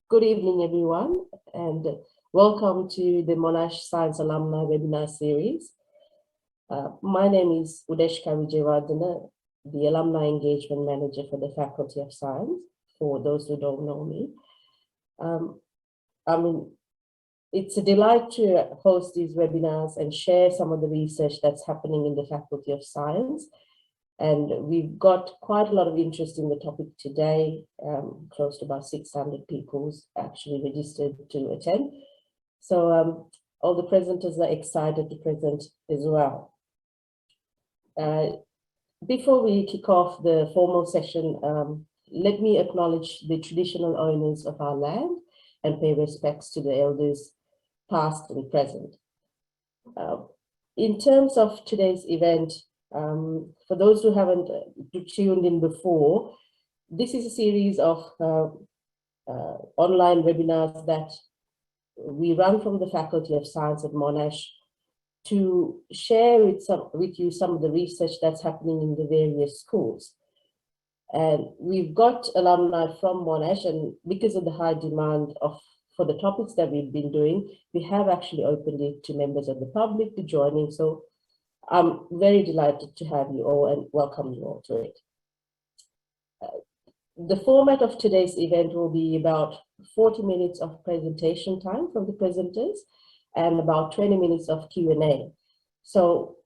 Good evening, everyone, and welcome to the Monash Science Alumni Webinar Series. My name is Udeshka Vijayawardena, the Alumni Engagement Manager for the Faculty of Science, for those who don't know me. It's a delight to host these webinars and share some of the research that's happening in the Faculty of Science. And we've got quite a lot of interest in the topic today. Close to about 600 people actually registered to attend. So all the presenters are excited to present as well. Before we kick off the formal session, let me acknowledge the traditional owners of our land and pay respects to the elders past and present. In terms of today's event, for those who haven't tuned in before, this is a series of online webinars that we run from the Faculty of Science at Monash to share with you some of the research that's happening in the various schools. And we've got alumni from Monash, and because of the high demand for the topics that we've been doing, we have actually opened it to members of the public to join in. So I'm very delighted to have you all and welcome you all to it. The format of today's event will be about 40 minutes of presentation time from the presenters and about 20 minutes of Q&A. So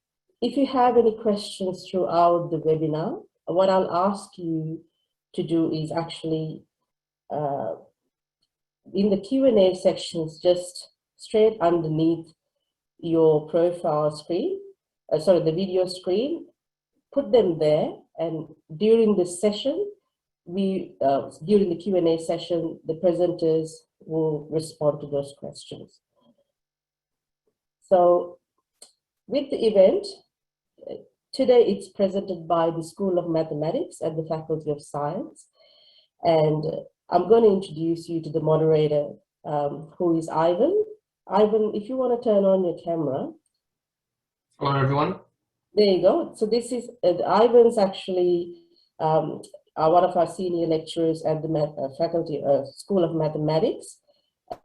if you have any questions throughout the webinar, what I'll ask you to do is actually in the Q&A sections, just straight underneath your profile screen, the video screen, put them there, and during this session, during the Q&A session, the presenters will respond to those questions. So with the event, today it's presented by the School of Mathematics at the Faculty of Science, and I'm going to introduce you to the moderator, who is Ivan. Ivan, if you want to turn on your camera. Hello, everyone. There you go. So this is, Ivan's actually one of our senior lecturers at the Faculty School of Mathematics,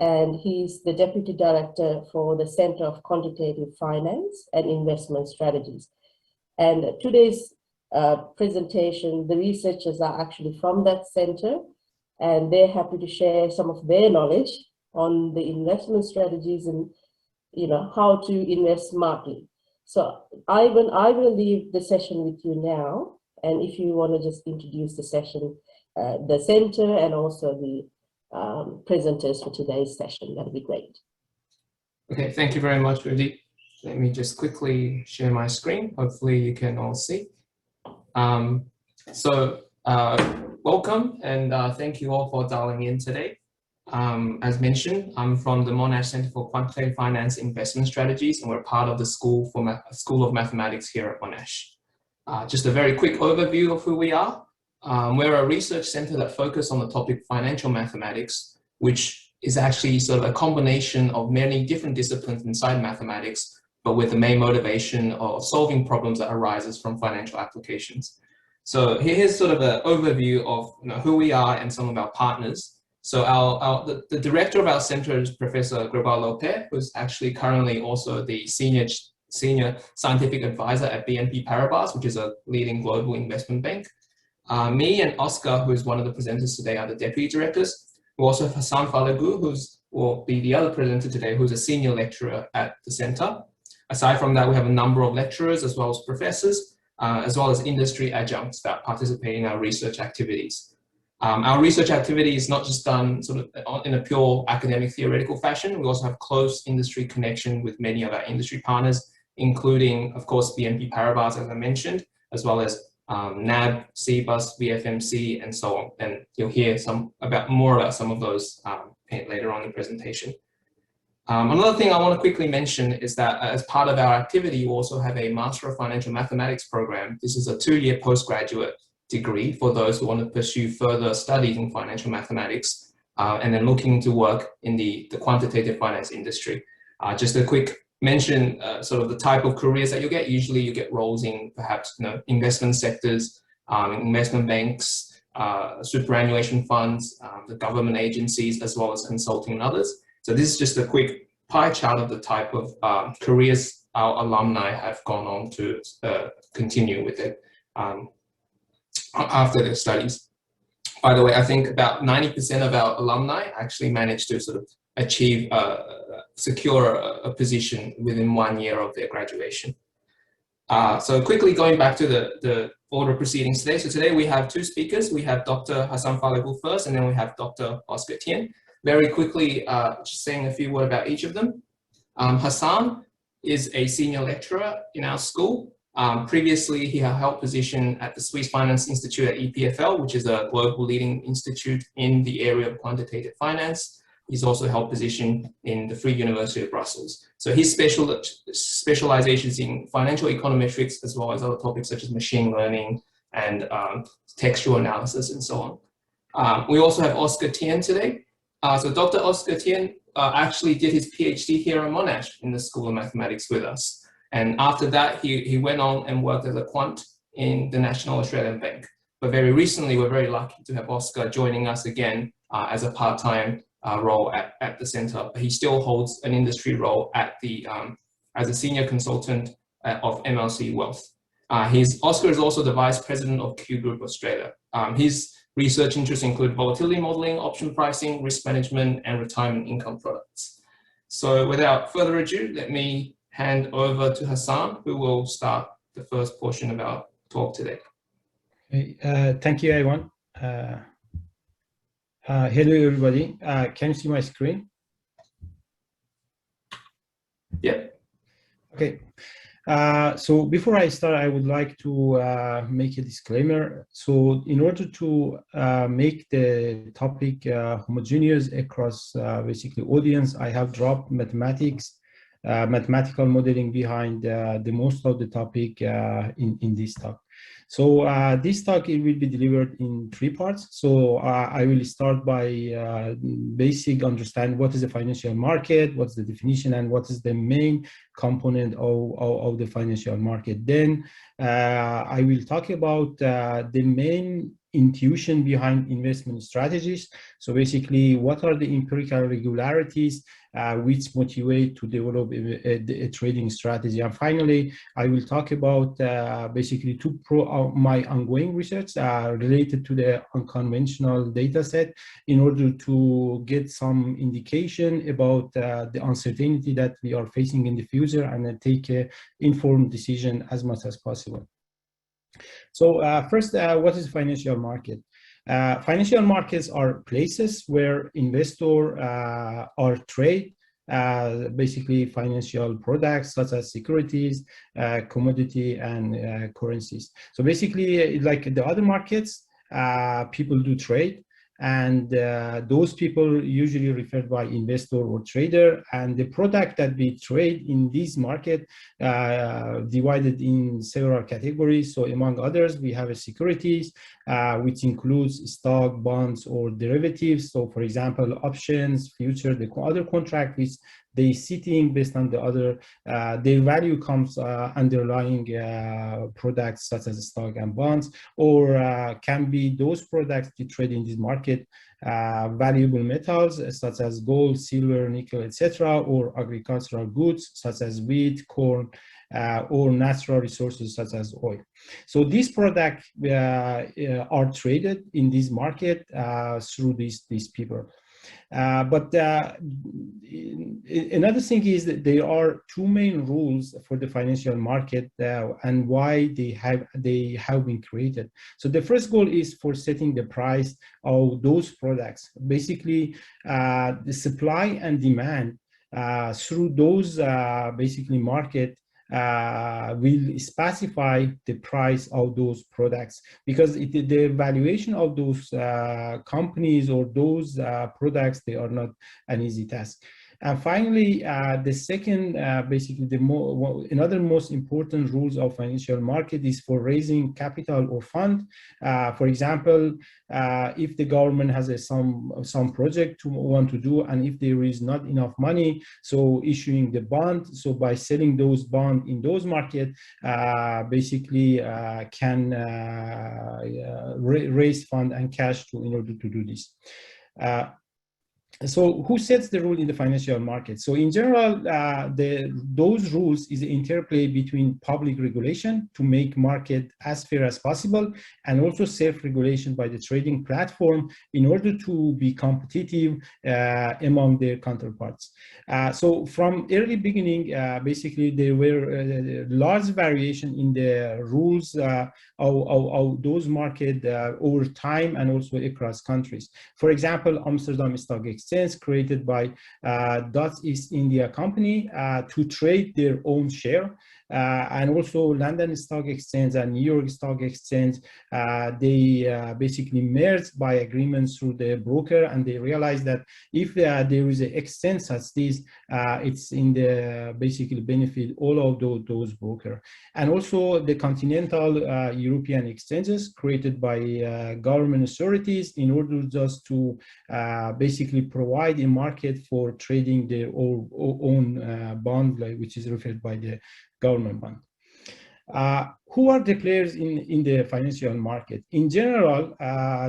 and he's the Deputy Director for the Centre of Quantitative Finance and Investment Strategies. And today's presentation, the researchers are actually from that centre, and they're happy to share some of their knowledge on the investment strategies and how to invest smartly. So Ivan, I will leave the session with you now. And if you want to just introduce the session, the center and also the presenters for today's session, that'd be great. Okay, thank you very much, Rudy. Let me just quickly share my screen. Hopefully you can all see. Welcome and thank you all for dialing in today. As mentioned, I'm from the Monash Centre for Quantitative Finance Investment Strategies, and we're part of the School of Mathematics here at Monash. Just a very quick overview of who we are. We're a research centre that focuses on the topic financial mathematics, which is actually sort of a combination of many different disciplines inside mathematics, but with the main motivation of solving problems that arises from financial applications. So here's sort of an overview of who we are and some of our partners. So the director of our center is Professor Gregoire Lopez, who's actually currently also the senior scientific advisor at BNP Paribas, which is a leading global investment bank. Me and Oscar, who is one of the presenters today, are the deputy directors. We also have Hasan Fallahgoul, will be the other presenter today, who's a senior lecturer at the center. Aside from that, we have a number of lecturers as well as professors, as well as industry adjuncts that participate in our research activities. Our research activity is not just done sort of in a pure academic theoretical fashion. We also have close industry connection with many of our industry partners, including, of course, BNP Paribas, as I mentioned, as well as NAB, CBUS, VFMC, and so on. And you'll hear more about some of those later on in the presentation. Another thing I want to quickly mention is that as part of our activity, you also have a Master of Financial Mathematics program. This is a 2-year postgraduate degree for those who want to pursue further studies in financial mathematics and then looking to work in the quantitative finance industry. Just a quick mention, sort of the type of careers that you get. Usually you get roles in perhaps investment sectors, investment banks, superannuation funds, the government agencies, as well as consulting and others. So this is just a quick pie chart of the type of careers our alumni have gone on to continue with it after their studies. By the way, I think about 90% of our alumni actually managed to sort of achieve, secure a position within 1 year of their graduation. So quickly going back to the order of proceedings today. So today we have two speakers. We have Dr. Hasan Fallahgoul first, and then we have Dr. Oscar Tian. Very quickly, just saying a few words about each of them. Hasan is a senior lecturer in our school. Previously, he held position at the Swiss Finance Institute at EPFL, which is a global leading institute in the area of quantitative finance. He's also held position in the Free University of Brussels. So his specializations in financial econometrics, as well as other topics such as machine learning and textual analysis and so on. We also have Oscar Tian today. So Dr. Oscar Tian actually did his PhD here at Monash in the School of Mathematics with us. And after that, he went on and worked as a quant in the National Australian Bank. But very recently, we're very lucky to have Oscar joining us again as a part-time role at the center. He still holds an industry role at the as a senior consultant of MLC Wealth. Oscar is also the vice president of Q Group Australia. His research interests include volatility modeling, option pricing, risk management, and retirement income products. So without further ado, let me hand over to Hasan, who will start the first portion of our talk today. Hey, thank you, everyone. Hello, everybody. Can you see my screen? Yeah. Okay. So before I start, I would like to make a disclaimer. So in order to make the topic homogeneous across basically audience, I have dropped mathematics, mathematical modeling behind the most of the topic in this talk. So this talk, it will be delivered in 3 parts. So I will start by basic understand what is the financial market, what's the definition, and what is the main component of the financial market. Then I will talk about the main intuition behind investment strategies. So basically, what are the empirical regularities which motivate to develop a trading strategy? And finally, I will talk about basically my ongoing research related to the unconventional data set in order to get some indication about the uncertainty that we are facing in the future and take an informed decision as much as possible. So first, what is financial market? Financial markets are places where investors are trade basically financial products such as securities, commodity, and currencies. So basically, like the other markets, people do trade, and those people usually referred by investor or trader, and the product that we trade in this market divided in several categories. So among others, we have a securities, which includes stock, bonds, or derivatives. So for example, options, future, the other contract which they sitting based on the other, their value comes underlying products such as stock and bonds, or can be those products you trade in this market, valuable metals such as gold, silver, nickel, etc., or agricultural goods such as wheat, corn, or natural resources such as oil. So these products are traded in this market through these people. But another thing is that there are 2 main rules for the financial market and why they have been created. So the first goal is for setting the price of those products. Basically, the supply and demand through those basically market will specify the price of those products, because the valuation of those companies or those products, they are not an easy task. And finally, the second, basically another most important rules of financial market is for raising capital or fund. For example, if the government has some project to want to do, and if there is not enough money, so issuing the bond, so by selling those bonds in those markets, basically can raise fund and cash in order to do this. So who sets the rule in the financial market? So in general, those rules is the interplay between public regulation to make market as fair as possible, and also self-regulation by the trading platform in order to be competitive among their counterparts. So from early beginning, basically there were large variation in the rules of those markets over time and also across countries. For example, Amsterdam Stock Exchange created by Dutch East India Company to trade their own share. And also London Stock Exchange and New York Stock Exchange, they basically merged by agreements through the broker, and they realized that if there is an exchange such this, it's in the basically benefit all of those brokers. And also the continental European exchanges created by government authorities in order just to basically provide a market for trading their own bond, which is referred by the government bond. Who are the players in the financial market? In general,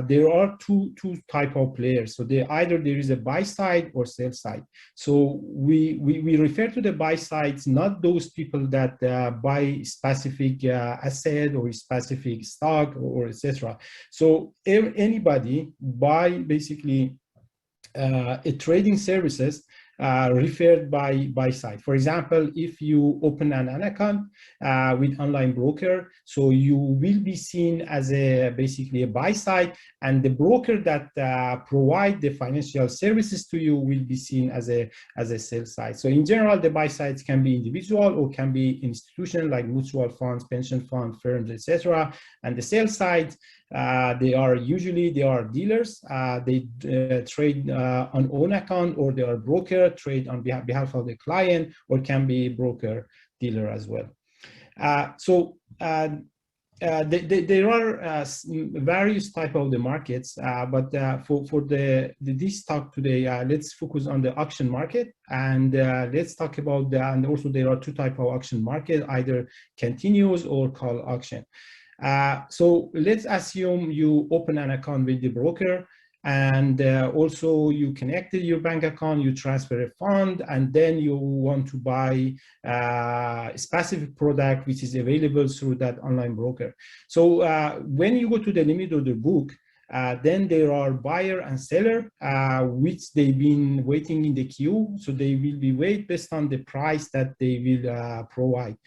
there are two type of players. So either there is a buy side or sell side. So we refer to the buy sides, not those people that buy specific asset or specific stock or etc. So anybody buy basically a trading services referred by side. For example, if you open an account with online broker, so you will be seen as basically a buy side, and the broker that provide the financial services to you will be seen as a sell side. So in general, the buy sides can be individual or can be institutional like mutual funds, pension funds, firms, etc. And the sell side, they are dealers. They trade on own account, or they are broker, trade on behalf of the client, or can be broker dealer as well. There are various type of the markets, but for this talk today, let's focus on the auction market, and let's talk about that. And also there are two type of auction market, either continuous or call auction. So let's assume you open an account with the broker, and also you connected your bank account, you transfer a fund, and then you want to buy a specific product which is available through that online broker. So when you go to the limit order book, then there are buyer and seller, which they've been waiting in the queue. So they will be wait based on the price that they will provide.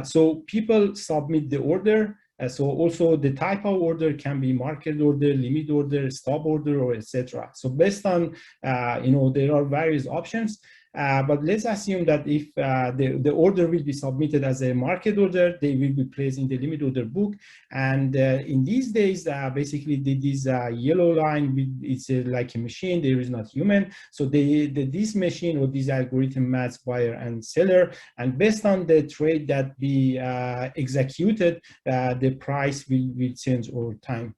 So people submit the order. So also the type of order can be market order, limit order, stop order, or etc. So based on, there are various options. But let's assume that if the order will be submitted as a market order, they will be placed in the limit order book. And in these days, basically this yellow line, it's like a machine, there is not human. So this machine or this algorithm matches buyer and seller. And based on the trade that be executed, the price will change over time.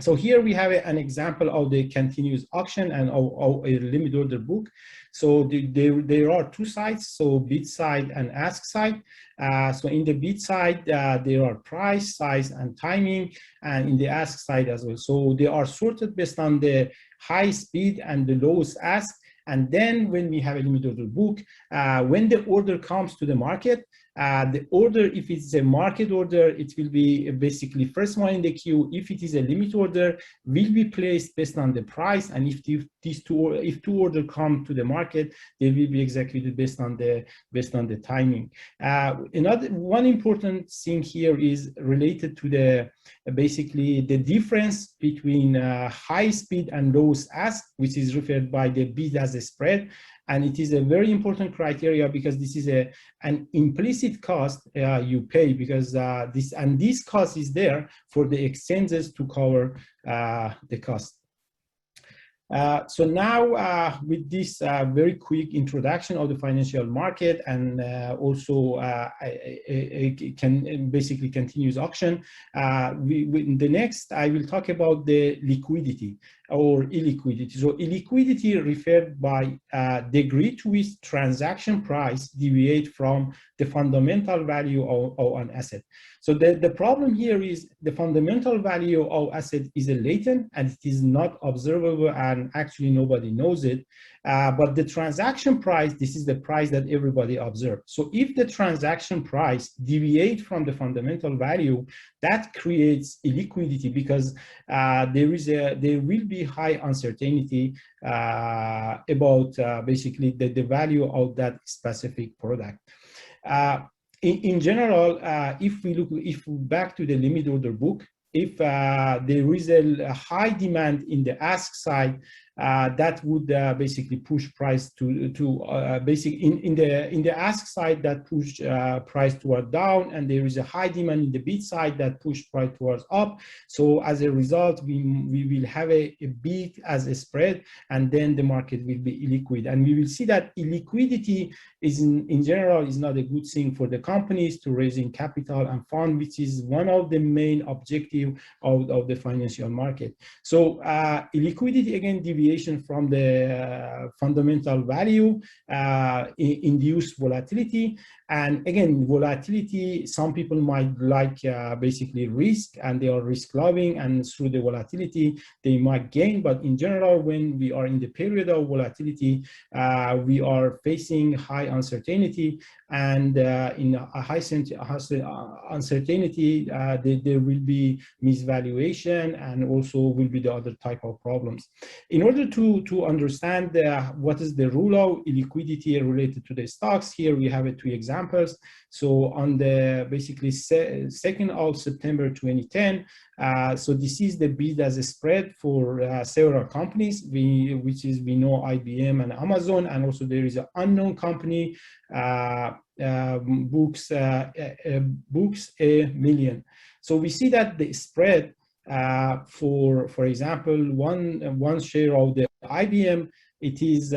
So here we have an example of the continuous auction and of a limit order book. So there are two sides, so bid side and ask side. So in the bid side, there are price, size, and timing, and in the ask side as well. So they are sorted based on the highest bid and the lowest ask. And then when we have a limit order book, when the order comes to the market, the order, if it's a market order, it will be basically first one in the queue. If it is a limit order, will be placed based on the price. And if two orders come to the market, they will be executed based on the timing. One important thing here is related to the basically the difference between high speed and lowest ask, which is referred by the bid as a spread. And it is a very important criteria because this is an implicit cost you pay, because this cost is there for the exchanges to cover the cost. So now with this very quick introduction of the financial market and also can basically continuous auction, in the next I will talk about the liquidity or illiquidity. So illiquidity referred by degree to which transaction price deviate from the fundamental value of an asset. So the problem here is the fundamental value of asset is a latent and it is not observable and actually nobody knows it. But the transaction price, this is the price that everybody observes. So if the transaction price deviates from the fundamental value, that creates illiquidity because there will be high uncertainty about basically the value of that specific product. In general, if we back to the limit order book, if there is a high demand in the ask side, that would basically push price to basically in the ask side that push price toward down, and there is a high demand in the bid side that push price towards up. So as a result, we will have a bid as a spread, and then the market will be illiquid. And we will see that illiquidity is in general is not a good thing for the companies to raising capital and fund, which is one of the main objectives of the financial market. So illiquidity, again, deviation from the fundamental value, induce volatility. And again, volatility, some people might like basically risk, and they are risk loving, and through the volatility they might gain. But in general, when we are in the period of volatility, we are facing high uncertainty, and in a high uncertainty, there will be misvaluation, and also will be the other type of problems. In order to understand what is the rule of illiquidity related to the stocks, here we have two examples. So on the basically 2nd of September 2010, so this is the bid as a spread for several companies, we know IBM and Amazon, and also there is an unknown company, books a million. So we see that the spread for example, one share of the IBM, it is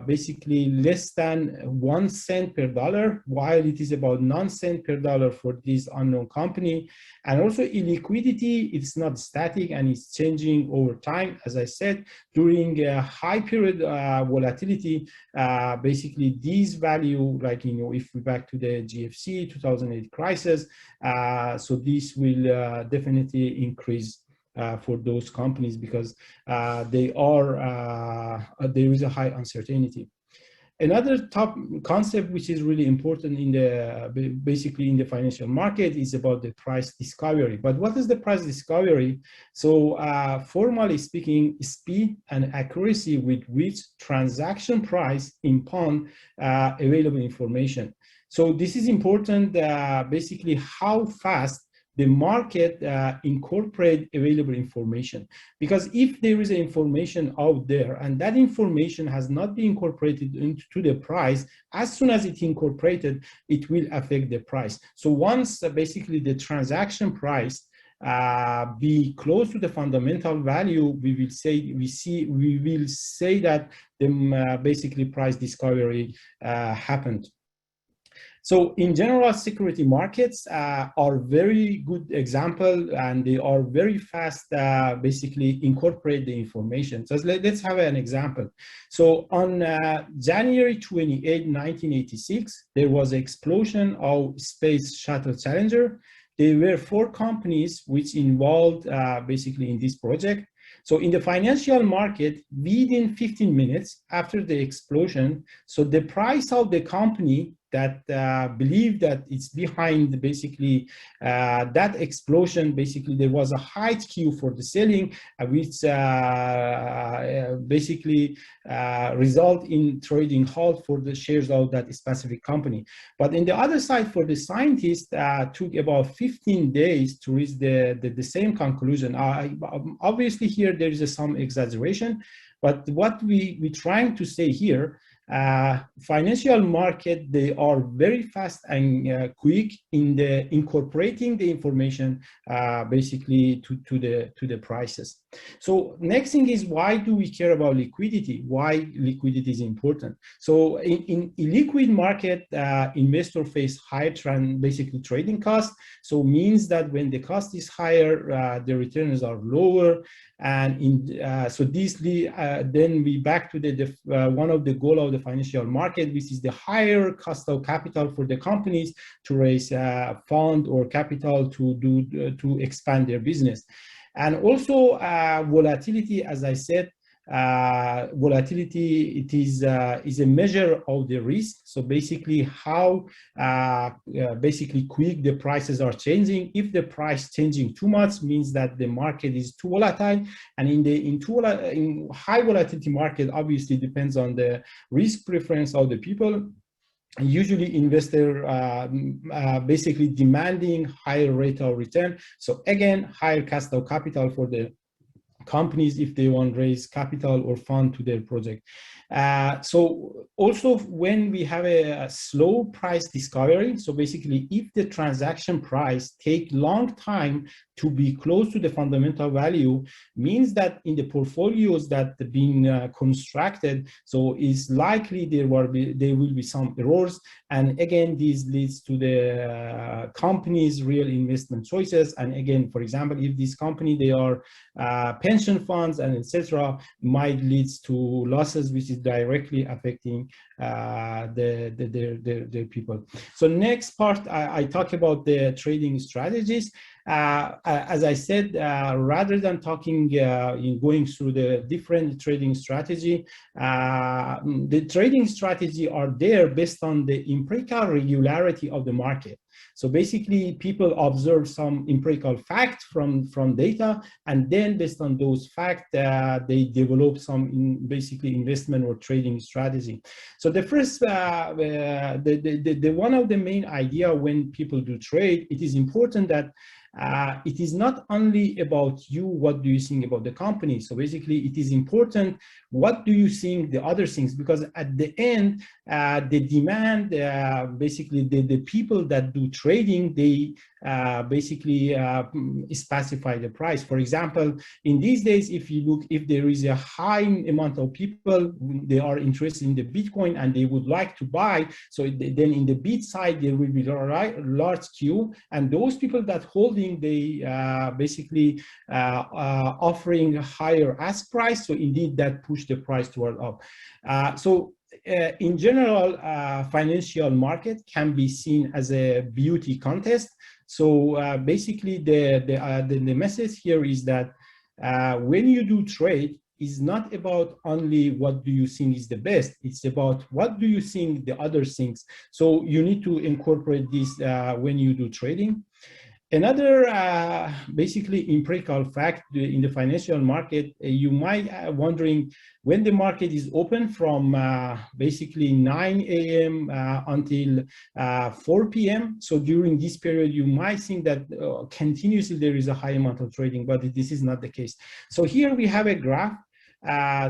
basically less than 1 cent per dollar, while it is about 9 cents per dollar for this unknown company. And also illiquidity, it's not static and it's changing over time. As I said, during a high period volatility, basically these value, like, if we back to the GFC 2008 crisis, so this will definitely increase for those companies because there is a high uncertainty. Another top concept which is really important in the basically in the financial market is about the price discovery. But what is the price discovery? So formally speaking, speed and accuracy with which transaction price upon available information. So this is important, basically how fast the market incorporate available information. Because if there is information out there and that information has not been incorporated into the price, as soon as it's incorporated, it will affect the price. So once basically the transaction price be close to the fundamental value, we will say that the basically price discovery happened. So in general, security markets are very good example, and they are very fast, basically incorporate the information. So let's have an example. So on January 28, 1986, there was an explosion of Space Shuttle Challenger. There were 4 companies which involved basically in this project. So in the financial market, within 15 minutes after the explosion, so the price of the company that believe that it's behind basically that explosion, basically there was a high queue for the selling, which basically result in trading halt for the shares of that specific company. But in the other side, for the scientists, took about 15 days to reach the same conclusion. Obviously here there is some exaggeration, but what we're trying to say here, financial market, they are very fast and quick in the incorporating the information basically to the prices. So next thing is, why do we care about liquidity? Why liquidity is important? So in illiquid market, investor face higher basically trading costs. So means that when the cost is higher, the returns are lower. And so this then we back to the one of the goal of the financial market, which is the higher cost of capital for the companies to raise fund or capital to expand their business. And also volatility, as I said, volatility, it is a measure of the risk. So basically how basically quick the prices are changing. If the price changing too much, means that the market is too volatile. And in high volatility market, obviously depends on the risk preference of the people. And usually investor basically demanding higher rate of return. So again, higher cost of capital for the companies if they want to raise capital or fund to their project. So also when we have a slow price discovery, so basically if the transaction price take long time to be close to the fundamental value, means that in the portfolios that have been constructed, so it's likely there will be some errors. And again, this leads to the company's real investment choices. And again, for example, if this company, they are pension funds and etc., might lead to losses, which is directly affecting the people. So next part, I talk about the trading strategies. As I said, rather than talking in going through the different trading strategy, the trading strategy are there based on the empirical regularity of the market. So basically, people observe some empirical facts from data, and then based on those facts, they develop some basically investment or trading strategy. So the first, the one of the main idea when people do trade, it is important that it is not only about you, what do you think about the company. So basically, it is important, what do you think the other things, because at the end, the demand, basically the people that do trading, they basically specify the price. For example, in these days, if you look, if there is a high amount of people, they are interested in the Bitcoin and they would like to buy, so then in the bid side, there will be a large queue, and those people that holding, they basically offering a higher ask price, so indeed that push the price toward up. In general, financial market can be seen as a beauty contest. So basically, the message here is that when you do trade, is not about only what do you think is the best, it's about what do you think the other things. So you need to incorporate this when you do trading. Another basically empirical fact in the financial market, you might wondering, when the market is open from basically 9 a.m. Until 4 p.m. So during this period, you might think that continuously there is a high amount of trading, but this is not the case. So here we have a graph.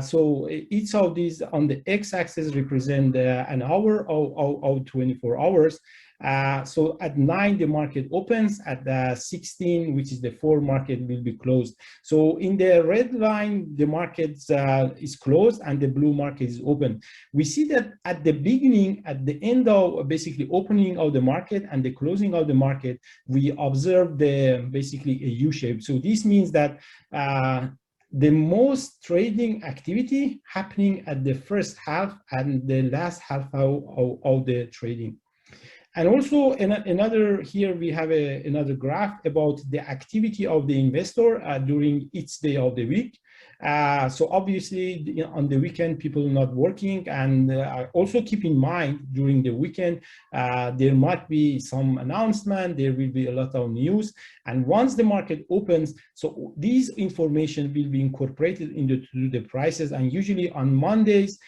So each of these on the x-axis represent an hour of 24 hours. So at 9, the market opens. At 16, which is the 4 market, will be closed. So in the red line, the market is closed and the blue market is open. We see that at the beginning, at the end of basically opening of the market and the closing of the market, we observe the basically a U-shape. So this means that the most trading activity happening at the first half and the last half of the trading. And also another, here we have another graph about the activity of the investor during each day of the week. So obviously on the weekend, people not working, and also keep in mind during the weekend, there might be some announcement, there will be a lot of news. And once the market opens, so these information will be incorporated into the prices. And usually on Mondays,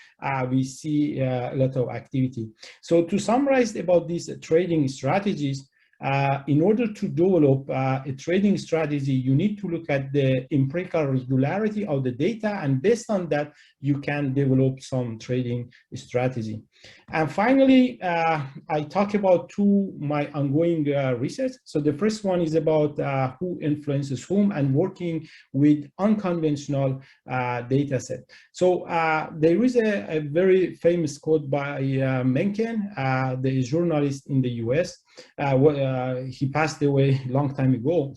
we see a lot of activity. So to summarize about these trading strategies, in order to develop a trading strategy, you need to look at the empirical regularity of the data, and based on that, you can develop some trading strategy. And finally, I talk about my ongoing research. So the first one is about who influences whom and working with unconventional data set. So there is a very famous quote by Mencken, the journalist in the US. He passed away a long time ago.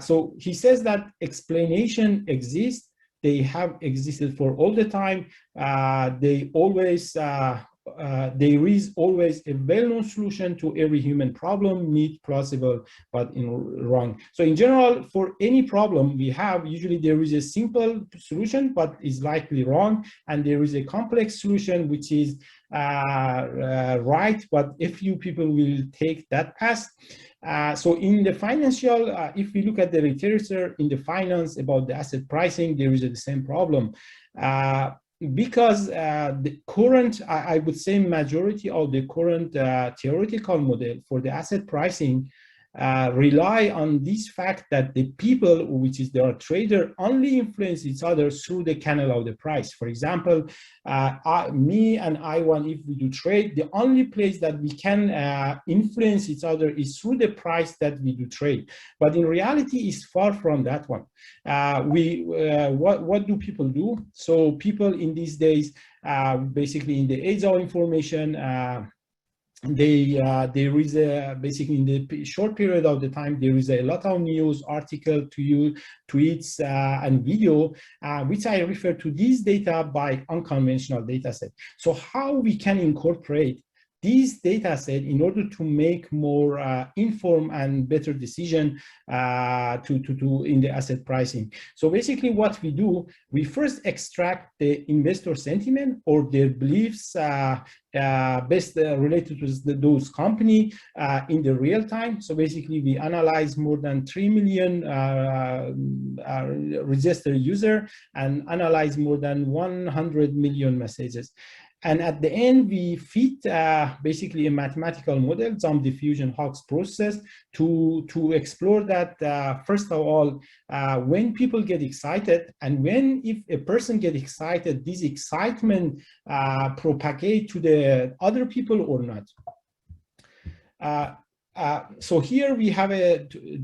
So he says that explanation exists. They have existed for all the time. There is always a well-known solution to every human problem, need, plausible, but wrong. So in general, for any problem we have, usually there is a simple solution, but is likely wrong. And there is a complex solution, which is right, but a few people will take that path. So in the financial, if we look at the literature in the finance about the asset pricing, there is the same problem. Because the current, I would say majority of the current theoretical model for the asset pricing rely on this fact that the people, which is their trader, only influence each other through the channel of the price. For example, me and I1, if we do trade, the only place that we can influence each other is through the price that we do trade. But in reality, it's far from that one. What do people do? So people in these days, basically in the age of information, there is basically in the short period of the time, there is a lot of news, article, tweets, and video, which I refer to these data by unconventional data set. So how we can incorporate these data set in order to make more informed and better decision in the asset pricing. So basically what we do, we first extract the investor sentiment or their beliefs best related to those company in the real time. So basically we analyze more than 3 million registered user and analyze more than 100 million messages. And at the end, we feed basically a mathematical model, some diffusion Hawkes process, to explore that, first of all, when people get excited, and if a person gets excited, this excitement propagate to the other people or not. So here we have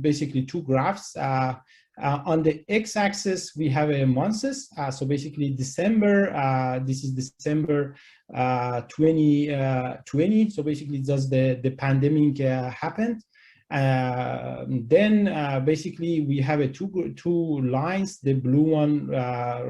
basically two graphs. On the x-axis, we have a months. So basically December, this is December 2020. So basically just the pandemic happened. Then basically we have two lines. The blue one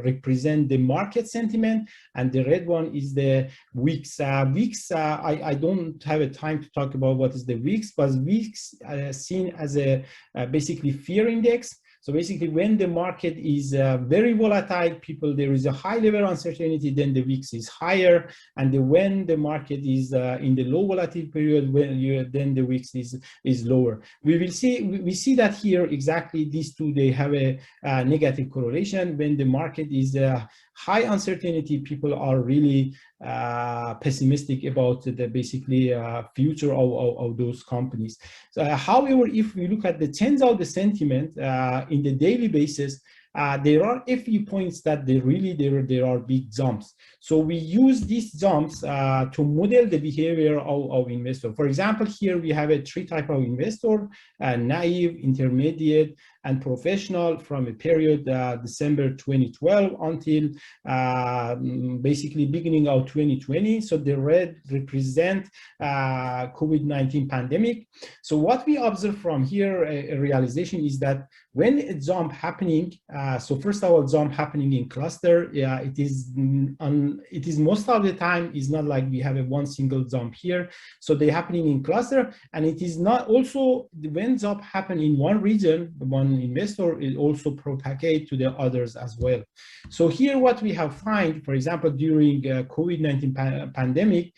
represent the market sentiment, and the red one is the weeks. I don't have a time to talk about what is the weeks, but weeks seen as a basically fear index. So basically, when the market is very volatile, there is a high level of uncertainty, then the VIX is higher. And when the market is in the low volatility period, then the VIX is lower. We see that here exactly these two, they have a negative correlation. When the market is high uncertainty, people are really pessimistic about the basically future of those companies. So, however, if we look at the trends of the sentiment in the daily basis, there are a few points that there are big jumps. So we use these jumps to model the behavior of investor. For example, here we have three types of investor: naive, intermediate, and professional, from a period December 2012 until basically beginning of 2020. So the red represent COVID-19 pandemic. So what we observe from here, a realization is that when a jump happening, so first of all, jump happening in cluster, it is most of the time is not like we have one single jump here. So they happening in cluster, and it is not also when jump happen in one region, one investor, it also propagate to the others as well. So here what we have find, for example, during COVID-19 pandemic,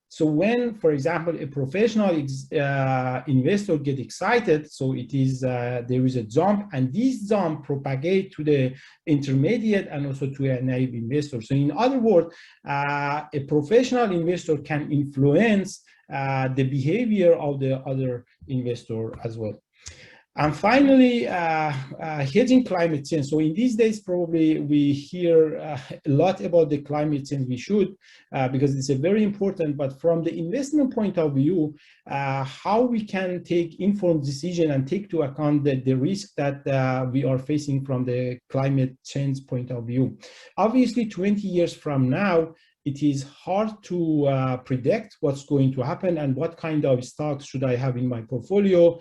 so when, for example, a professional investor get excited, so it is there is a jump, and this jump propagate to the intermediate and also to a naive investor. So in other words, a professional investor can influence the behavior of the other investor as well. And finally, hedging climate change. So in these days, probably we hear a lot about the climate change. We should, because it's a very important, but from the investment point of view, how we can take informed decision and take to account the risk that we are facing from the climate change point of view. Obviously, 20 years from now, it is hard to predict what's going to happen and what kind of stocks should I have in my portfolio.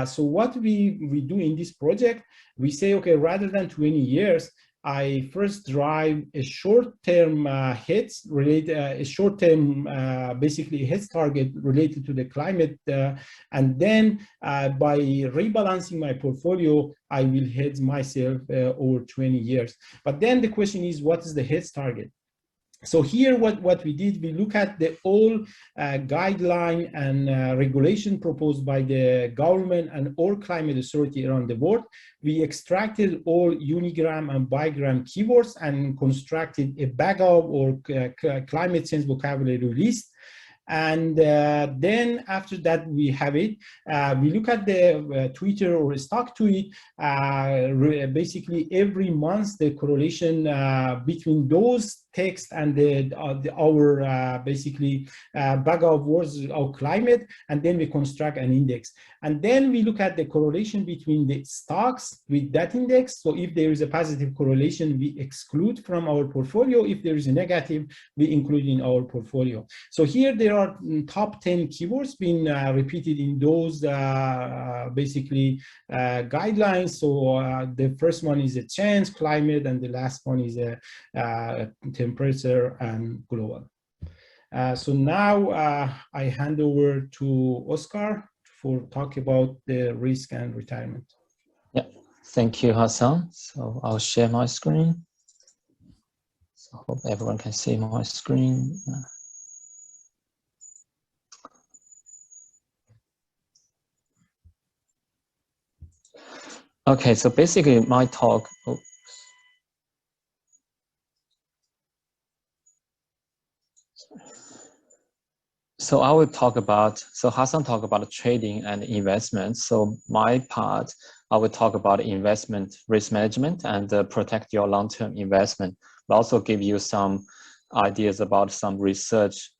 So what we do in this project, we say, okay, rather than 20 years, I first drive a short-term hedge related, a short-term basically hedge target related to the climate, and then by rebalancing my portfolio, I will hedge myself over 20 years. But then the question is, what is the hedge target? So here, what we did, we look at the all guideline and regulation proposed by the government and all climate authority around the world. We extracted all unigram and bigram keywords and constructed a backup or climate change vocabulary list. And then after that, we have it. We look at the Twitter or stock tweet, basically every month, the correlation between those text and our basically bag of words of climate, and then we construct an index. And then we look at the correlation between the stocks with that index. So if there is a positive correlation, we exclude from our portfolio. If there is a negative, we include in our portfolio. So here there are top 10 keywords being repeated in those basically guidelines. So the first one is a change, climate, and the last one is a temperature and global. So now I hand over to Oscar for talk about the risk and retirement. Yeah, thank you, Hasan. So I'll share my screen. So I hope everyone can see my screen. Okay, so basically my talk, so I will talk about, so Hasan talked about trading and investment. So my part, I will talk about investment risk management and protect your long-term investment, but also give you some ideas about some research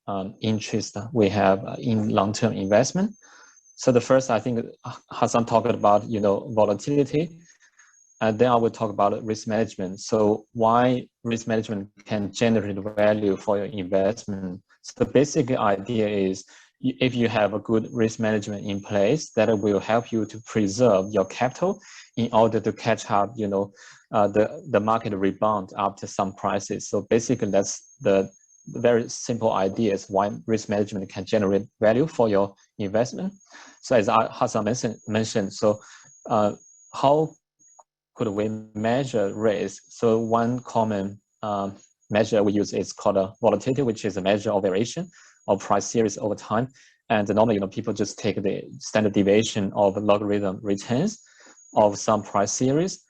interest we have in long-term investment. So the first, I think Hasan talked about, volatility. And then I will talk about risk management. So why risk management can generate value for your investment. So the basic idea is if you have a good risk management in place, that will help you to preserve your capital in order to catch up, the market rebound after some crisis. So basically that's the very simple ideas why risk management can generate value for your investment. So as Hasan mentioned, so how could we measure risk? So one common measure we use is called a volatility, which is a measure of variation of price series over time. And normally, people just take the standard deviation of logarithm returns of some price series.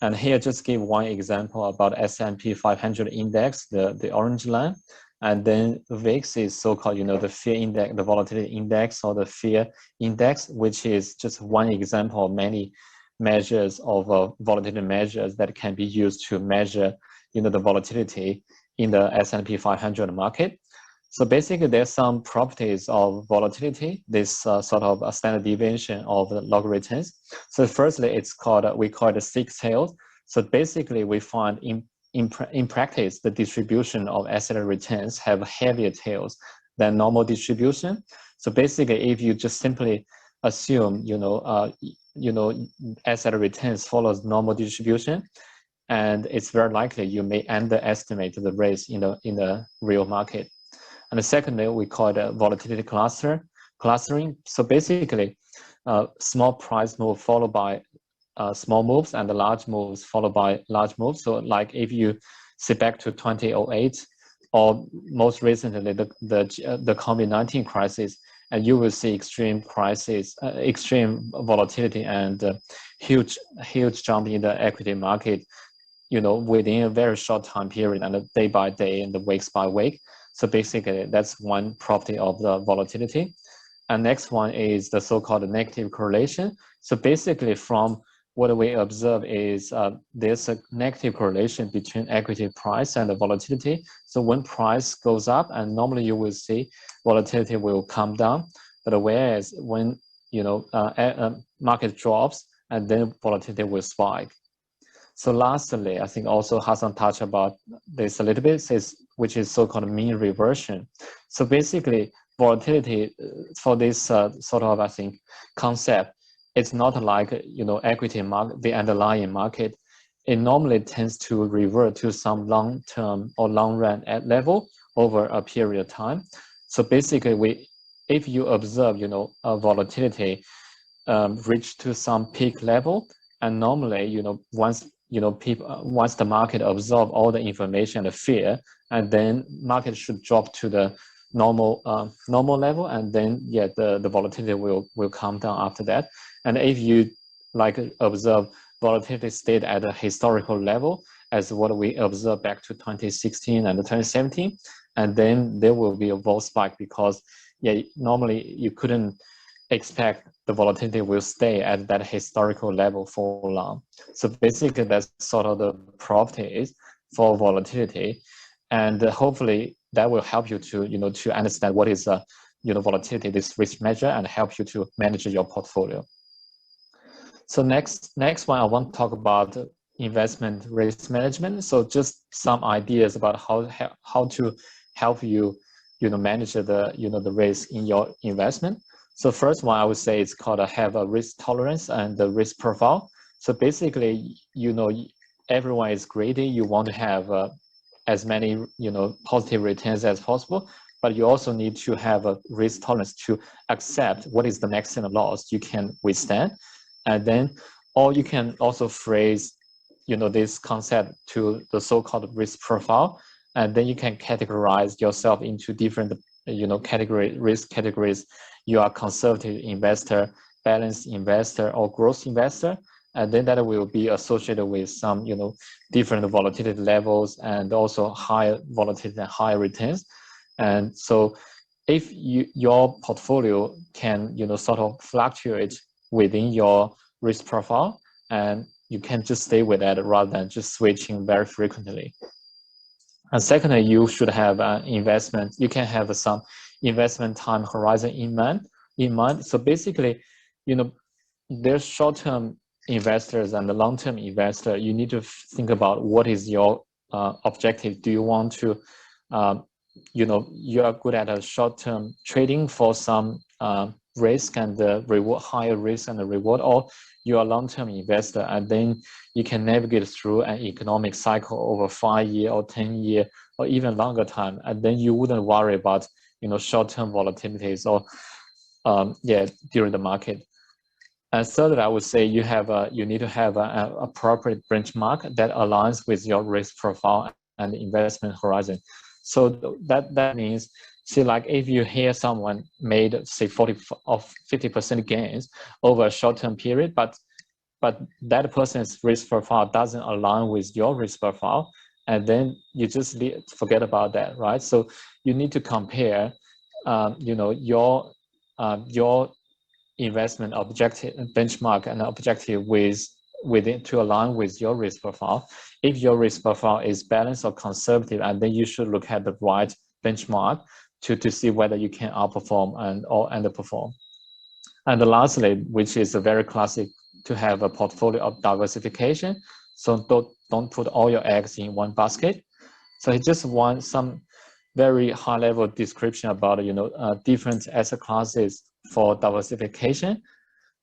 And here, just give one example about S&P 500 index, the orange line. And then VIX is so-called, the fear index, the volatility index, or the fear index, which is just one example of many measures of volatility measures that can be used to measure, the volatility in the S&P 500 market. So basically, there's some properties of volatility, this sort of a standard deviation of the logarithms. So firstly, we call it a six tails. So basically, we find in practice, the distribution of asset returns have heavier tails than normal distribution. So basically, if you just simply assume, asset returns follows normal distribution, and it's very likely you may underestimate the risk in the real market. And secondly, we call it a volatility clustering. So basically, small price move followed by small moves, and the large moves followed by large moves. So like if you see back to 2008, or most recently the COVID-19 crisis, and you will see extreme crisis, extreme volatility, and huge jump in the equity market, within a very short time period, and day by day and the weeks by week. So basically, that's one property of the volatility. And next one is the so-called negative correlation. So basically from what we observe is there's a negative correlation between equity price and the volatility. So when price goes up, and normally you will see volatility will come down, but whereas when market drops, and then volatility will spike. So lastly, I think also Hasan touched about this a little bit, which is so-called mean reversion. So basically, volatility for this sort of, I think, concept, it's not like equity market, the underlying market. It normally tends to revert to some long-term or long-run level over a period of time. So basically, if you observe, a volatility reach to some peak level, and normally, once the market absorb all the information, the fear, and then market should drop to the normal level, and then the volatility will come down after that. And if you observe volatility stayed at a historical level as what we observed back to 2016 and 2017, and then there will be a vol spike because normally you couldn't expect the volatility will stay at that historical level for long. So basically that's sort of the properties for volatility, and hopefully that will help you to to understand what is volatility, this risk measure, and help you to manage your portfolio. So next one I want to talk about investment risk management. So just some ideas about how to help you manage the risk in your investment. So first one I would say it's called have a risk tolerance and the risk profile. So basically, everyone is greedy. You want to have as many positive returns as possible, but you also need to have a risk tolerance to accept what is the maximum loss you can withstand. And then, or you can also phrase this concept to the so-called risk profile, and then you can categorize yourself into different risk categories. You are conservative investor, balanced investor, or growth investor, and then that will be associated with some different volatility levels and also higher volatility and higher returns. And so if your portfolio can sort of fluctuate within your risk profile, and you can just stay with that rather than just switching very frequently. And secondly, you should have investment. You can have some investment time horizon in mind. So basically, there's short-term investors and the long-term investor. You need to think about what is your objective. Do you want to, you are good at a short-term trading for some risk and reward, higher risk and the reward, or you are a long-term investor, and then you can navigate through an economic cycle over 5-year or 10-year or even longer time, and then you wouldn't worry about short-term volatilities or during the market. And thirdly, I would say you need to have an appropriate benchmark that aligns with your risk profile and investment horizon. So that means, see, like if you hear someone made say 40 or 50% gains over a short-term period, but that person's risk profile doesn't align with your risk profile, and then you just forget about that, right? So you need to compare, your investment objective, benchmark, and objective within to align with your risk profile. If your risk profile is balanced or conservative, and then you should look at the right benchmark to see whether you can outperform or underperform. And lastly, which is a very classic, to have a portfolio of diversification. So don't put all your eggs in one basket. So I just want some very high level description about different asset classes for diversification.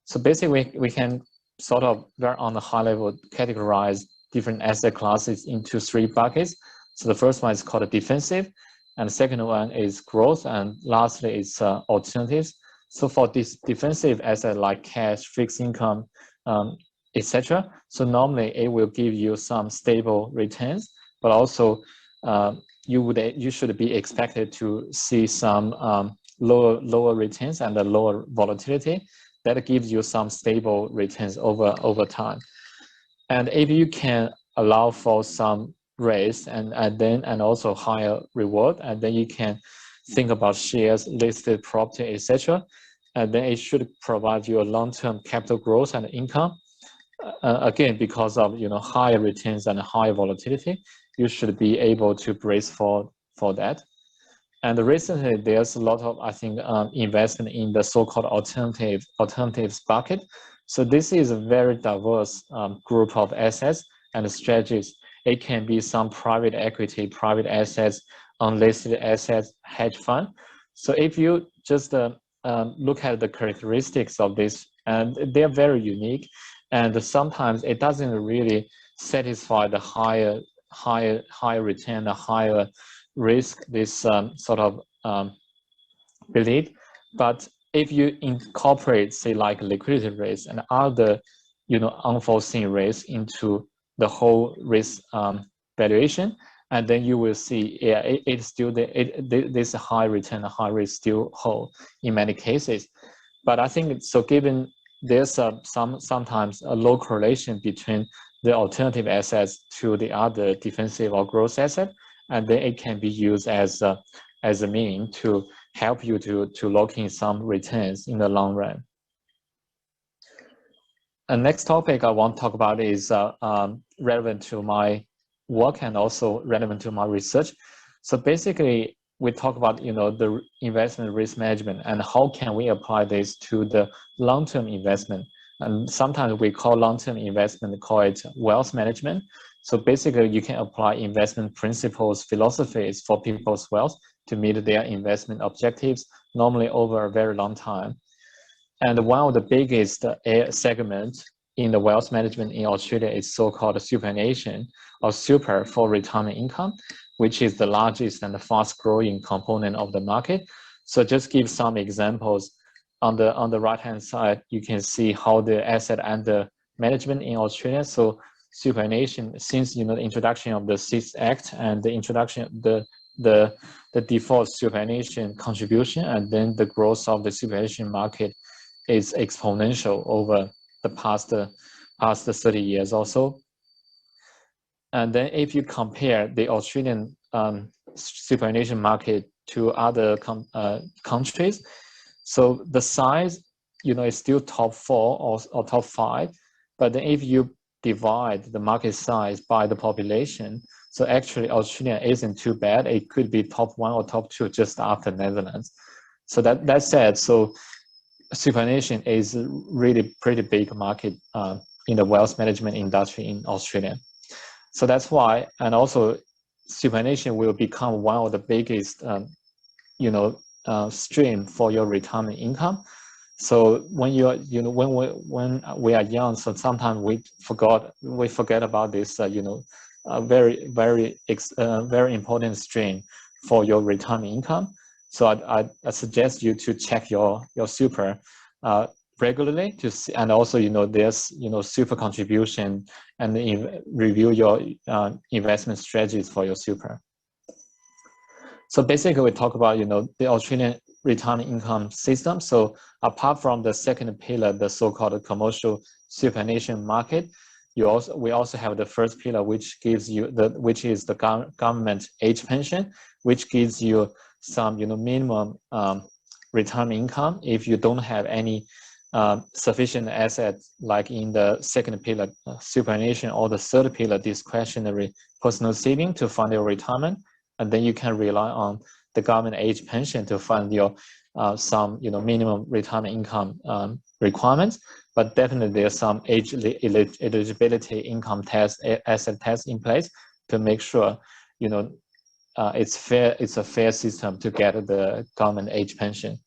So basically we can sort of very on the high level categorize different asset classes into 3 buckets. So the first one is called defensive, and the second one is growth, and lastly is alternatives. So for this defensive asset like cash, fixed income, etc. So normally it will give you some stable returns, but also you should be expected to see some lower returns and a lower volatility that gives you some stable returns over time. And if you can allow for some risk and also higher reward, and then you can think about shares, listed property, etc., and then it should provide you a long-term capital growth and income. Again, because of higher returns and higher volatility, you should be able to brace for that. And recently, there's a lot of, I think, investment in the so-called alternatives bucket. So this is a very diverse group of assets and strategies. It can be some private equity, private assets, unlisted assets, hedge fund. So if you just look at the characteristics of this, and they're very unique, and sometimes it doesn't really satisfy the higher return, the higher risk, this sort of belief. But if you incorporate, say, like liquidity risk and other, unforeseen risk into the whole risk valuation, and then you will see, yeah, it's still this high return, high risk still hold in many cases. But I think so. Given there's sometimes a low correlation between the alternative assets to the other defensive or growth asset, and then it can be used as a mean to help you to lock in some returns in the long run. And next topic I want to talk about is relevant to my work and also relevant to my research. So basically, we talk about the investment risk management and how can we apply this to the long-term investment. And sometimes we call long-term investment, call it wealth management. So basically, you can apply investment principles, philosophies for people's wealth to meet their investment objectives, normally over a very long time. And one of the biggest segments in the wealth management in Australia is so-called superannuation or super for retirement income, which is the largest and the fast-growing component of the market. So just give some examples. On the right-hand side, you can see how the asset under management in Australia. So superannuation, since the introduction of the Sixth Act and the introduction of the default superannuation contribution, and then the growth of the superannuation market is exponential over the past 30 years or so. And then if you compare the Australian superannuation market to other countries, so the size, is still top 4 or top 5. But then if you divide the market size by the population, so actually Australia isn't too bad. It could be top 1 or top 2 just after Netherlands. So that said, so superannuation is really pretty big market in the wealth management industry in Australia. So that's why, and also superannuation will become one of the biggest, stream for your retirement income. So when when we are young, so sometimes we forget about this, very important stream for your retirement income. So I suggest you to check your super regularly to see, and also there's super contribution, and review your investment strategies for your super. So basically, we talk about the Australian retirement income system. So apart from the second pillar, the so-called commercial superannuation market, we also have the first pillar, which gives you which is the government age pension, which gives you some minimum retirement income if you don't have any sufficient assets, like in the second pillar superannuation, or the third pillar discretionary personal saving to fund your retirement, and then you can rely on the government age pension to fund your some minimum retirement income requirements. But definitely there's some age eligibility income test, asset test in place to make sure it's fair. It's a fair system to get the government age pension.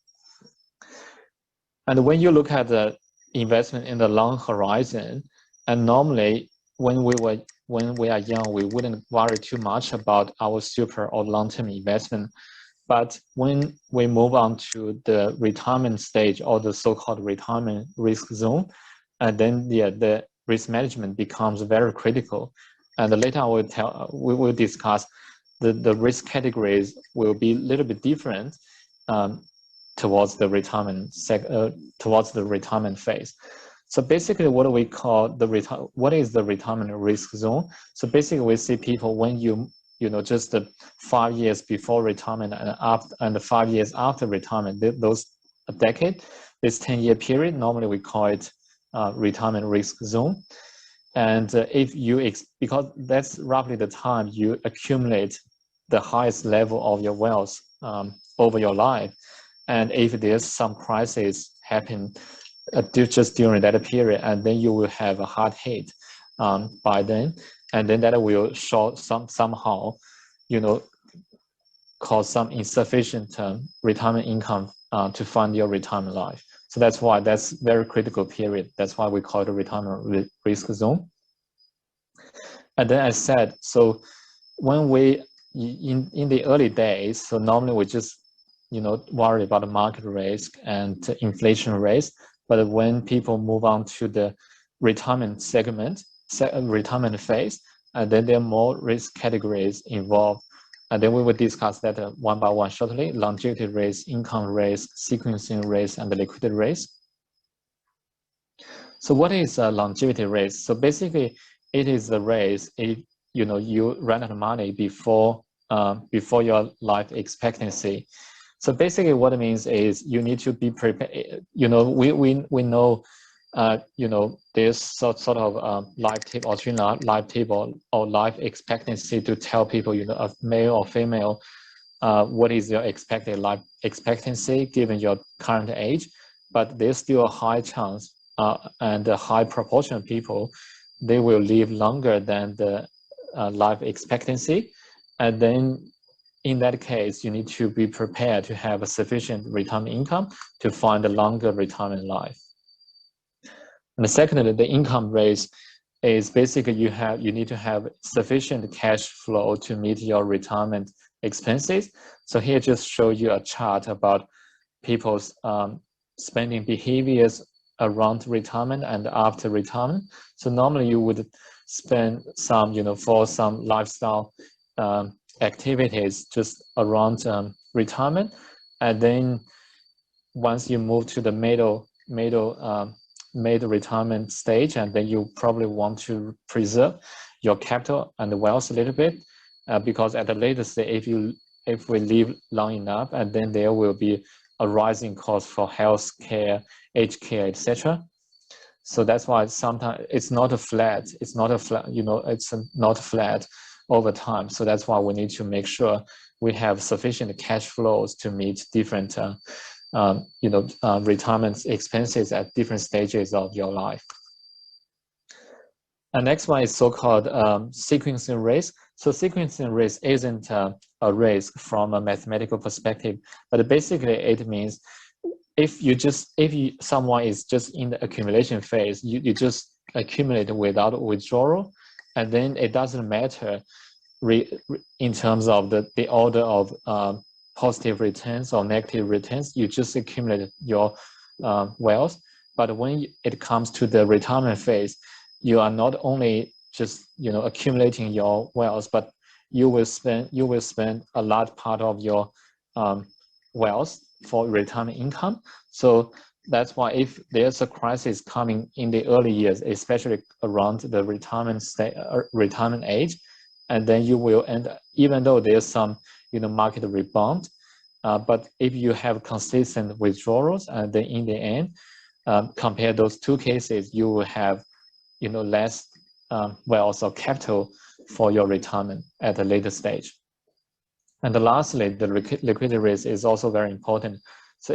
And when you look at the investment in the long horizon, and normally when we are young, we wouldn't worry too much about our super or long-term investment. But when we move on to the retirement stage, or the so-called retirement risk zone, and then the risk management becomes very critical. And later we will discuss the risk categories will be a little bit different towards the retirement phase. So basically, what do we call what is the retirement risk zone? So basically, we see people when just 5 years before retirement and 5 years after retirement, those decade, this 10-year period, normally we call it retirement risk zone. And if you, because that's roughly the time you accumulate the highest level of your wealth over your life. And if there's some crisis happen just during that period, and then you will have a hard hit by then, and then that will show somehow, you know, cause some insufficient retirement income to fund your retirement life. So that's why that's very critical period. That's why we call it a retirement risk zone. And then I said, so when we, in the early days, so normally we just, you know, worry about the market risk and inflation risk. But when people move on to the retirement segment, retirement phase, and then there are more risk categories involved. And then we will discuss that one by one shortly: longevity risk, income risk, sequencing risk, and the liquidity risk. So what is a longevity risk? So basically, it is the risk if, you know, you run out of money before your life expectancy. So basically, what it means is you need to be prepared. You know, we know, you know, there's sort of life table, Australian life table or life expectancy to tell people, you know, a male or female, what is your expected life expectancy given your current age. But there's still a high chance and a high proportion of people, they will live longer than the life expectancy. And then in that case, you need to be prepared to have a sufficient retirement income to find a longer retirement life. And secondly, the income raise is basically you need to have sufficient cash flow to meet your retirement expenses. So here just show you a chart about people's spending behaviors around retirement and after retirement. So normally you would spend some, you know, for some lifestyle activities just around retirement, and then once you move to the middle retirement stage, and then you probably want to preserve your capital and the wealth a little bit, because at the later stage, if we live long enough, and then there will be a rising cost for health care, aged care, etc. So that's why sometimes it's not a flat, you know, it's not flat over time. So that's why we need to make sure we have sufficient cash flows to meet different, you know, retirement expenses at different stages of your life. And next one is so-called sequencing risk. So sequencing risk isn't a risk from a mathematical perspective, but basically it means if someone is just in the accumulation phase, you just accumulate without withdrawal, and then it doesn't matter in terms of the order of positive returns or negative returns, you just accumulate your wealth. But when it comes to the retirement phase, you are not only just, you know, accumulating your wealth, but you will spend a large part of your wealth for retirement income. So that's why if there's a crisis coming in the early years, especially around the retirement age, and then you will end, even though there's some, you know, market rebound, but if you have consistent withdrawals, and then in the end, compare those two cases, you will have, you know, less wealth or capital for your retirement at a later stage. And lastly, the liquidity risk is also very important. So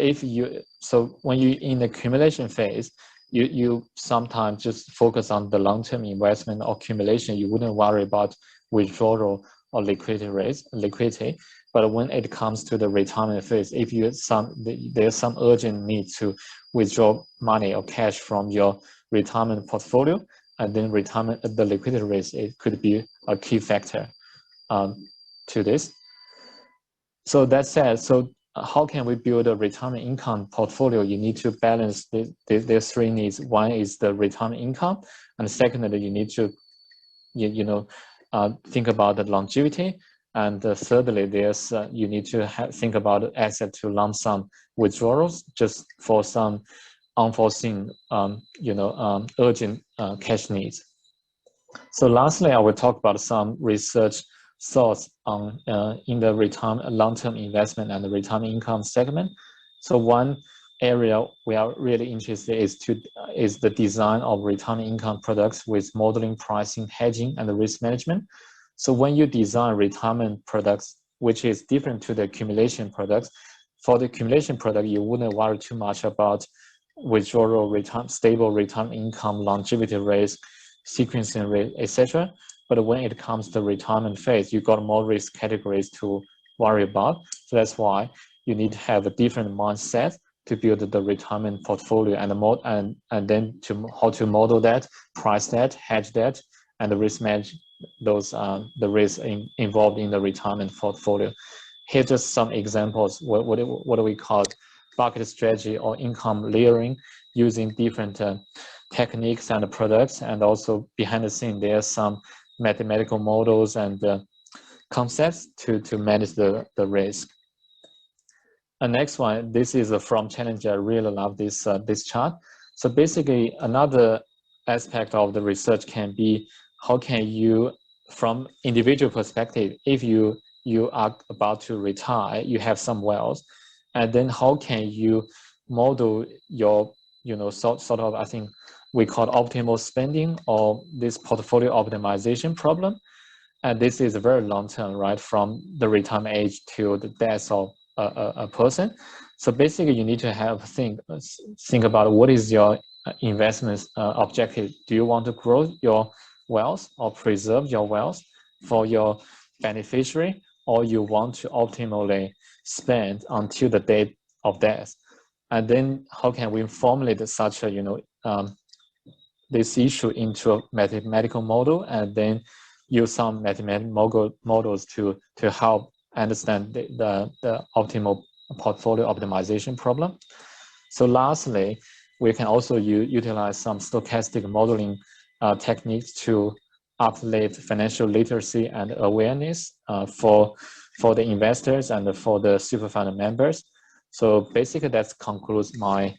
when you're in the accumulation phase, you sometimes just focus on the long-term investment or accumulation. You wouldn't worry about withdrawal or liquidity. But when it comes to the retirement phase, if there's some urgent need to withdraw money or cash from your retirement portfolio, and then the liquidity risk, it could be a key factor to this. So that said, so how can we build a retirement income portfolio? You need to balance these three needs. One is the retirement income, and secondly, you need to, think about the longevity, and thirdly, you need to think about asset to lump sum withdrawals just for some unforeseen, urgent cash needs. So lastly, I will talk about some research thoughts on in the long-term investment and the retirement income segment. So one area we are really interested is the design of retirement income products with modeling, pricing, hedging, and risk management. So when you design retirement products, which is different to the accumulation products, for the accumulation product, you wouldn't worry too much about withdrawal return, stable retirement income, longevity risk, sequencing risk, etc. But when it comes to retirement phase, you got more risk categories to worry about. So that's why you need to have a different mindset to build the retirement portfolio and then to how to model that, price that, hedge that, and the risk manage those the risks involved in the retirement portfolio. Here just some examples. What do we call bucket strategy or income layering, using different techniques and products, and also behind the scene there's some mathematical models and concepts to manage the risk. The next one, this is from Challenger. I really love this this chart. So basically, another aspect of the research can be how can you, from individual perspective, if you are about to retire, you have some wealth, and then how can you model your, sort of, I think we call optimal spending or this portfolio optimization problem. And this is very long term, right? From the retirement age to the death of a person. So basically you need to think about what is your investment objective. Do you want to grow your wealth or preserve your wealth for your beneficiary, or you want to optimally spend until the date of death? And then how can we formulate such a, this issue into a mathematical model, and then use some mathematical models to help understand the optimal portfolio optimization problem. So lastly, we can also utilize some stochastic modeling techniques to uplift financial literacy and awareness for the investors and for the super fund members. So basically that concludes my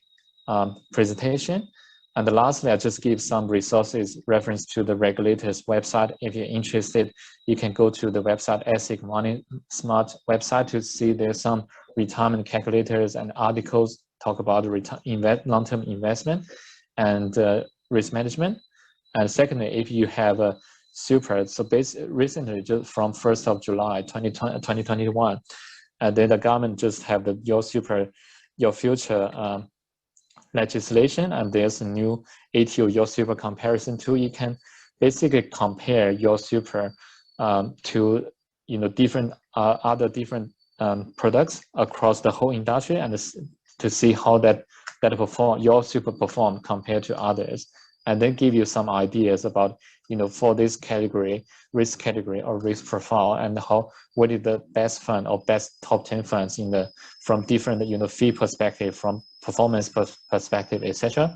presentation. And lastly, I just give some resources reference to the regulator's website. If you're interested, you can go to the website, ASIC Money Smart website, to see there's some retirement calculators and articles talk about long-term investment and risk management. And secondly, if you have a super, so recently, just from 1st of July, 2021, and then the government just have the your future legislation, and there's a new ATO Your Super comparison tool. You can basically compare Your Super to different other different products across the whole industry, and to see how that Your Super perform compared to others, and then give you some ideas about for this category, risk category or risk profile, and what is the best fund or best top 10 funds from different fee perspective, from performance perspective, etc.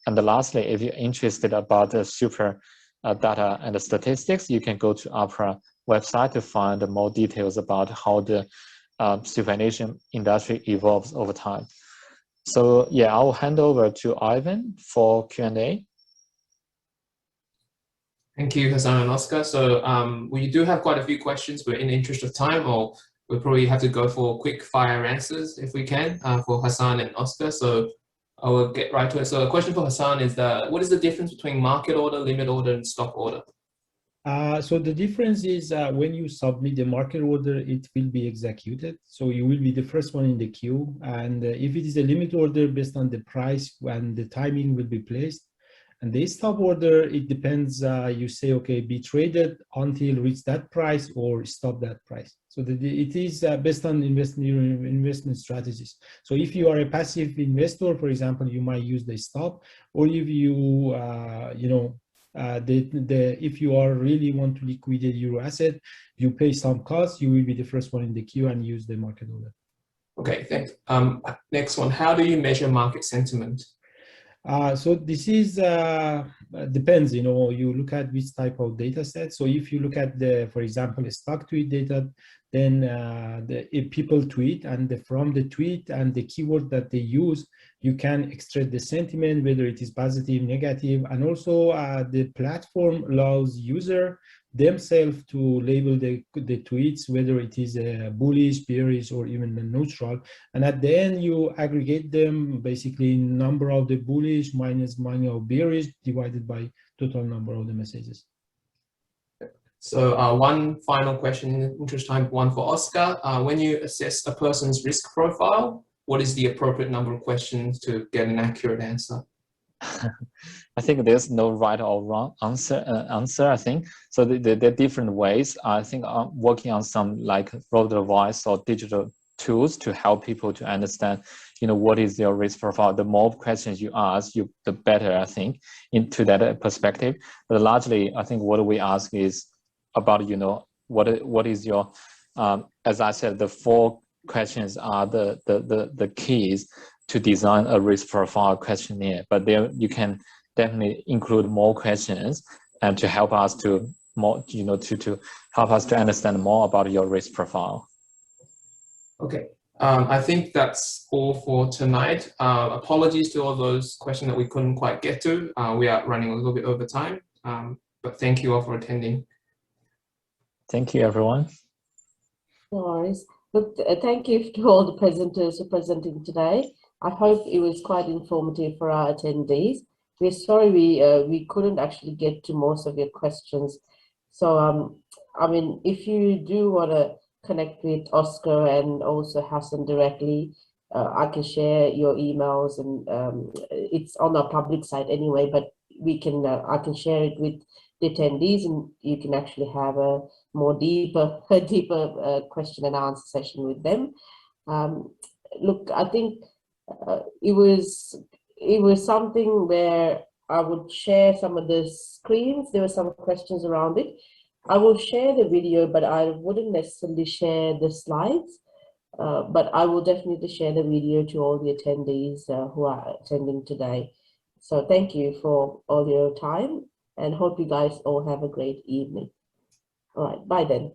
And lastly, if you're interested about the super data and the statistics, you can go to APRA website to find more details about how the superannuation industry evolves over time. So yeah, I'll hand over to Ivan for Q&A. Thank you, Hasan and Oscar. So we do have quite a few questions, but in the interest of time, we'll probably have to go for quick fire answers if we can for Hasan and Oscar. So I will get right to it. So a question for Hasan is what is the difference between market order, limit order, and stop order? So the difference is when you submit the market order, it will be executed. So you will be the first one in the queue. And if it is a limit order, based on the price and the timing will be placed. And the stop order, it depends, you say, okay, be traded until reach that price or stop that price. So it is based on investment strategies. So if you are a passive investor, for example, you might use the stop, or if you, if you are really want to liquidate your asset, you pay some cost, you will be the first one in the queue and use the market order. Okay, thanks. Next one, how do you measure market sentiment? So this is depends, you look at which type of data set. So if you look at for example, stock tweet data, then if people tweet, and from the tweet and the keyword that they use, you can extract the sentiment, whether it is positive, negative, and also the platform allows user themselves to label the tweets, whether it is a bullish, bearish, or even a neutral. And at the end, you aggregate them, basically number of the bullish minus number of bearish divided by total number of the messages. So one final question in the interest time, one for Oscar. When you assess a person's risk profile, what is the appropriate number of questions to get an accurate answer? I think there's no right or wrong answer. I think so. There are different ways. I think I'm working on some like robo-advice or digital tools to help people to understand, what is your risk profile. The more questions you ask, the better. I think into that perspective. But largely, I think what we ask is about what is your as I said, the 4 questions are the keys to design a risk profile questionnaire, but there you can definitely include more questions and to help us to help us to understand more about your risk profile. Okay, I think that's all for tonight. Apologies to all those questions that we couldn't quite get to. We are running a little bit over time, but thank you all for attending. Thank you, everyone. No worries. Look, thank you to all the presenters for presenting today. I hope it was quite informative for our attendees. We're sorry we couldn't actually get to most of your questions. So, I mean, if you do want to connect with Oscar and also Hasan directly, I can share your emails, and it's on our public site anyway, but we can I can share it with the attendees, and you can actually have a more deeper question and answer session with them. Look, I think it was something where I would share some of the screens. There were some questions around it. I will share the video, but I wouldn't necessarily share the slides. But I will definitely share the video to all the attendees who are attending today. So thank you for all your time, and hope you guys all have a great evening. All right, bye then.